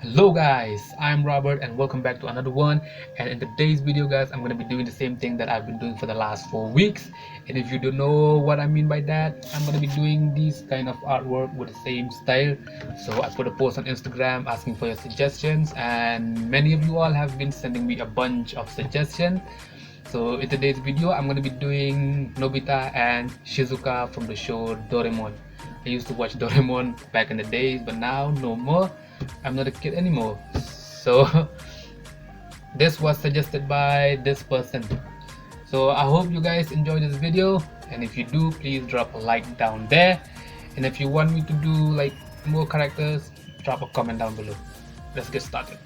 Hello guys, I'm Robert and welcome back to another one. And in today's video guys, I'm going to be doing the same thing that I've been doing for the last 4 weeks. And if you don't know what I mean by that, I'm going to be doing this kind of artwork with the same style. So I put a post on Instagram asking for your suggestions, and many of you all have been sending me a bunch of suggestions. So in today's video, I'm going to be doing Nobita and Shizuka from the show Doraemon. I used to watch Doraemon back in the days, but now no more. I'm not a kid anymore. So this was suggested by this person. So I hope you guys enjoy this video, and if you do, please drop a like down there. And if you want me to do like more characters, drop a comment down below. Let's get started.